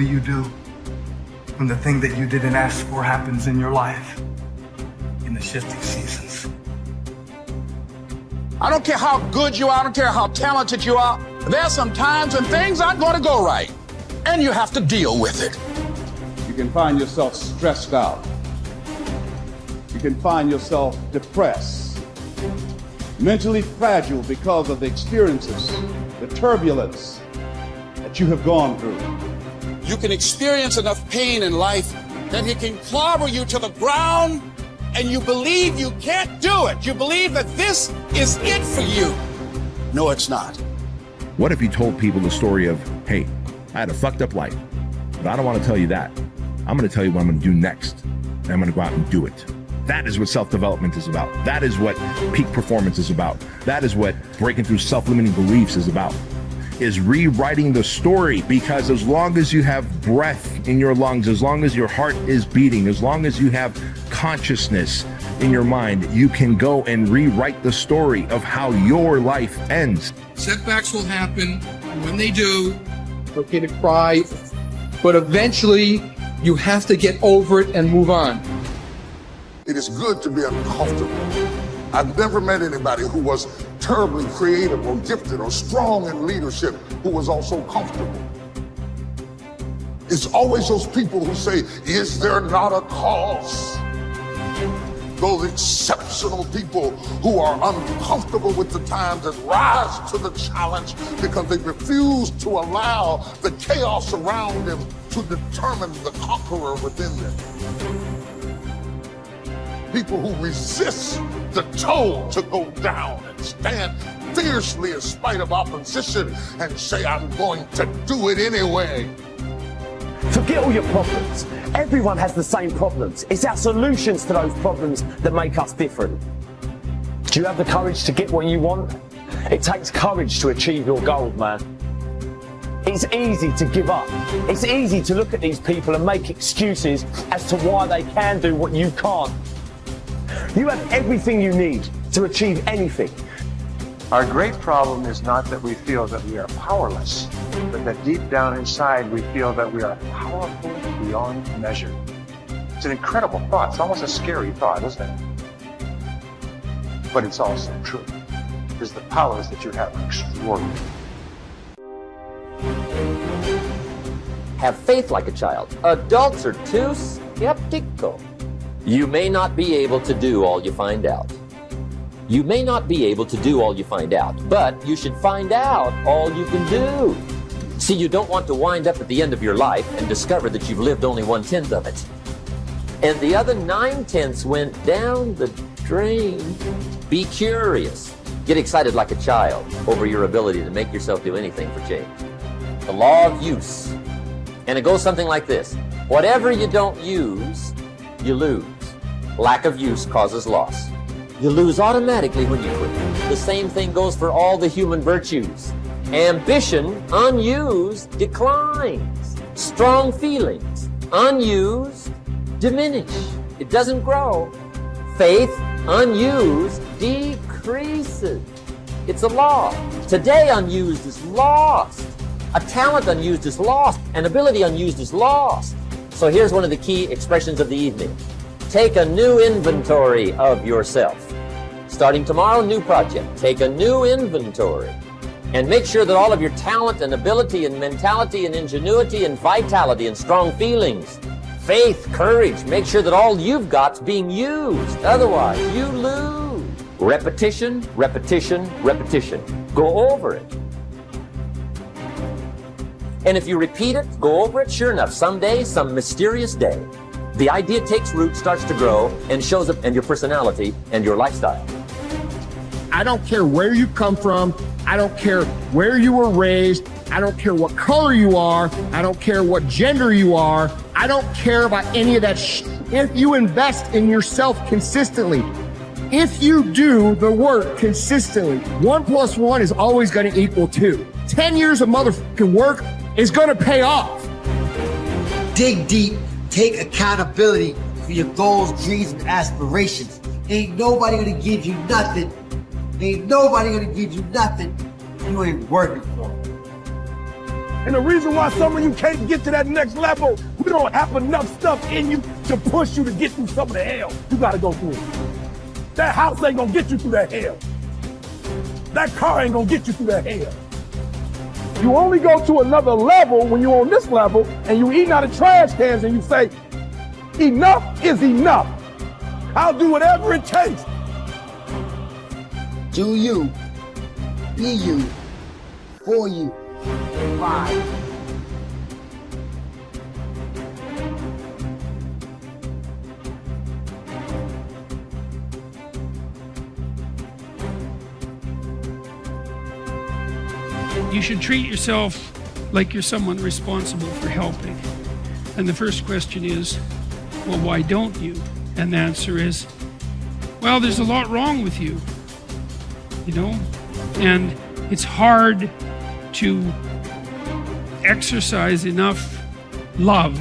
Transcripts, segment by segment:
do you do when the thing that you didn't ask for happens in your life in the shifting seasons? I don't care how good you are, I don't care how talented you are. There are some times when things aren't going to go right, and you have to deal with it. You can find yourself stressed out. You can find yourself depressed, mentally fragile because of the experiences, the turbulence that you have gone through. You can experience enough pain in life that it can clobber you to the ground, and you believe you can't do it. You believe that this is it for you. No, it's not. What if you told people the story of, hey, I had a fucked up life, but I don't want to tell you that. I'm going to tell you what I'm going to do next, and I'm going to go out and do it. That is what self-development is about. That is what peak performance is about. That is what breaking through self-limiting beliefs is about, is rewriting the story. Because as long as you have breath in your lungs, as long as your heart is beating, as long as you have consciousness in your mind, you can go and rewrite the story of how your life ends. Setbacks will happen. When they do, it's okay to cry, but eventually you have to get over it and move on. It is good to be uncomfortable. I've never met anybody who was terribly creative or gifted or strong in leadership who was also comfortable. It's always those people who say, is there not a cause? Those exceptional people who are uncomfortable with the times and rise to the challenge because they refuse to allow the chaos around them to determine the conqueror within them. People who resist the toll to go down and stand fiercely in spite of opposition and say, I'm going to do it anyway. Forget all your problems. Everyone has the same problems. It's our solutions to those problems that make us different. Do you have the courage to get what you want? It takes courage to achieve your goals, man. It's easy to give up. It's easy to look at these people and make excuses as to why they can do what you can't. You have everything you need to achieve anything. Our great problem is not that we feel that we are powerless, but that deep down inside we feel that we are powerful beyond measure. It's an incredible thought. It's almost a scary thought, isn't it? But it's also true, because the powers that you have are extraordinary. Have faith like a child. Adults are too skeptical. You may not be able to do all you find out. You may not be able to do all you find out, but you should find out all you can do. See, you don't want to wind up at the end of your life and discover that you've lived only 1/10 of it. And the other 9/10 went down the drain. Be curious. Get excited like a child over your ability to make yourself do anything for change. The law of use. And it goes something like this. Whatever you don't use, you lose. Lack of use causes loss. You lose automatically when you quit. The same thing goes for all the human virtues. Ambition, unused, declines. Strong feelings, unused, diminish. It doesn't grow. Faith, unused, decreases. It's a law. Today unused is lost. A talent unused is lost. An ability unused is lost. So here's one of the key expressions of the evening. Take a new inventory of yourself. Starting tomorrow, new project. Take a new inventory and make sure that all of your talent and ability and mentality and ingenuity and vitality and strong feelings, faith, courage, make sure that all you've got's being used. Otherwise, you lose. Repetition, repetition, repetition. Go over it. And if you repeat it, go over it, sure enough, someday, some mysterious day, the idea takes root, starts to grow, and shows up in your personality and your lifestyle. I don't care where you come from. I don't care where you were raised. I don't care what color you are. I don't care what gender you are. I don't care about any of that if you invest in yourself consistently, if you do the work consistently, 1 + 1 is always going to equal 2. 10 years of motherfucking work is going to pay off. Dig deep. Take accountability for your goals, dreams, and aspirations. Ain't nobody gonna give you nothing. Ain't nobody gonna give you nothing you ain't working for. And the reason why some of you can't get to that next level, we don't have enough stuff in you to push you to get through some of the hell you gotta go through. That house ain't gonna get you through that hell. That car ain't gonna get you through that hell. You only go to another level when you're on this level and you eating out of trash cans and you say, enough is enough. I'll do whatever it takes. Do you, be you, for you. Bye. You should treat yourself like you're someone responsible for helping. And the first question is, well, why don't you? And the answer is, well, there's a lot wrong with you, you know? And it's hard to exercise enough love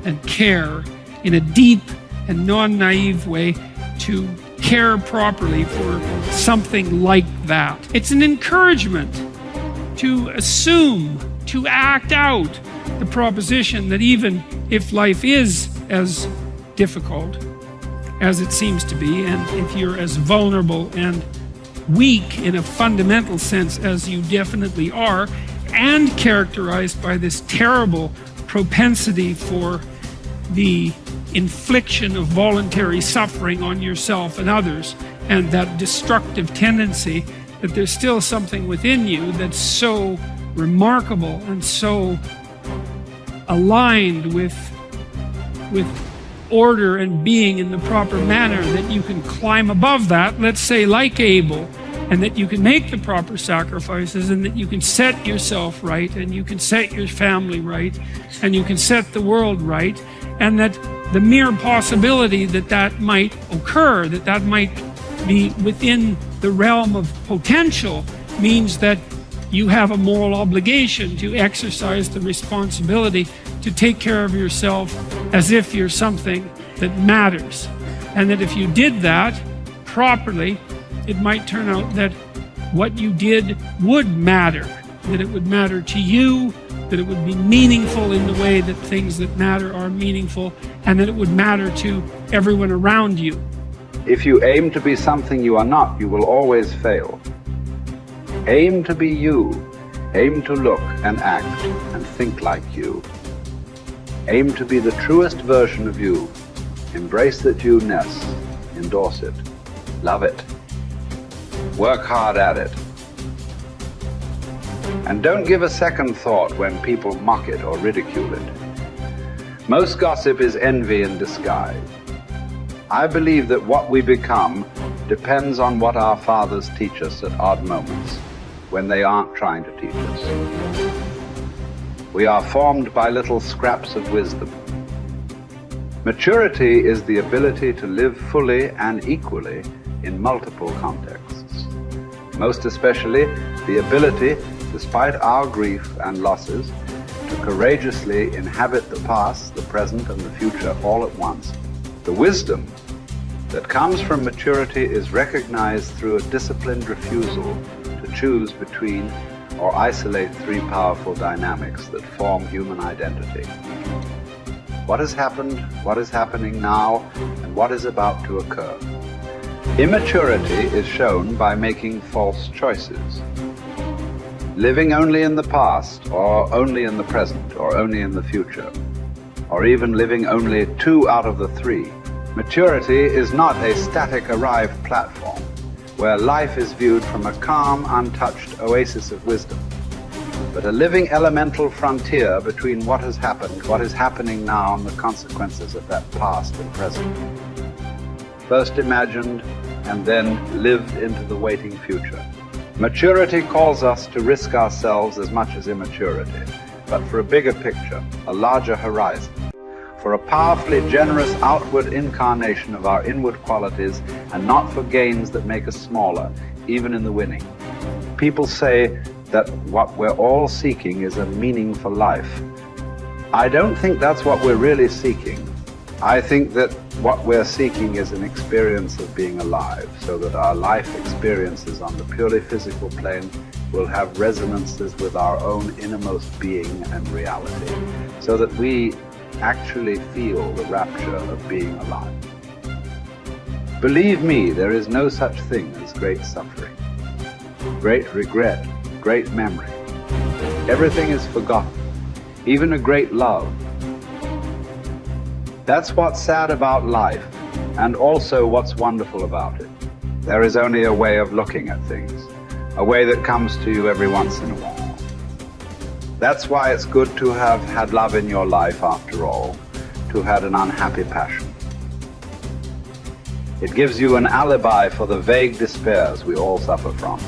and care in a deep and non-naive way to care properly for something like that. It's an encouragement to assume, to act out the proposition that even if life is as difficult as it seems to be, and if you're as vulnerable and weak in a fundamental sense as you definitely are, and characterized by this terrible propensity for the infliction of voluntary suffering on yourself and others, and that destructive tendency, that there's still something within you that's so remarkable and so aligned with order and being in the proper manner that you can climb above that, let's say like Abel, and that you can make the proper sacrifices, and that you can set yourself right, and you can set your family right, and you can set the world right, and that the mere possibility that that might occur, that that might be within the realm of potential, means that you have a moral obligation to exercise the responsibility to take care of yourself as if you're something that matters. And that if you did that properly, it might turn out that what you did would matter, that it would matter to you, that it would be meaningful in the way that things that matter are meaningful, and that it would matter to everyone around you. If you aim to be something you are not, you will always fail. Aim to be you. Aim to look and act and think like you. Aim to be the truest version of you. Embrace that you-ness. Endorse it. Love it. Work hard at it. And don't give a second thought when people mock it or ridicule it. Most gossip is envy in disguise. I believe that what we become depends on what our fathers teach us at odd moments, when they aren't trying to teach us. We are formed by little scraps of wisdom. Maturity is the ability to live fully and equally in multiple contexts. Most especially, the ability, despite our grief and losses, to courageously inhabit the past, the present, and the future all at once. The wisdom that comes from maturity is recognized through a disciplined refusal to choose between or isolate three powerful dynamics that form human identity. What has happened, what is happening now, and what is about to occur. Immaturity is shown by making false choices. Living only in the past, or only in the present, or only in the future, or even living only 2 out of the 3. Maturity is not a static arrived platform where life is viewed from a calm, untouched oasis of wisdom, but a living elemental frontier between what has happened, what is happening now, and the consequences of that past and present. First imagined and then lived into the waiting future. Maturity calls us to risk ourselves as much as immaturity, but for a bigger picture, a larger horizon, for a powerfully generous outward incarnation of our inward qualities, and not for gains that make us smaller, even in the winning. People say that what we're all seeking is a meaningful life. I don't think that's what we're really seeking. I think that what we're seeking is an experience of being alive, so that our life experiences on the purely physical plane will have resonances with our own innermost being and reality, so that we actually feel the rapture of being alive. Believe me, there is no such thing as great suffering, great regret, great memory. Everything is forgotten, even a great love. That's what's sad about life, and also what's wonderful about it. There is only a way of looking at things, a way that comes to you every once in a while. That's why it's good to have had love in your life after all, to have had an unhappy passion. It gives you an alibi for the vague despairs we all suffer from.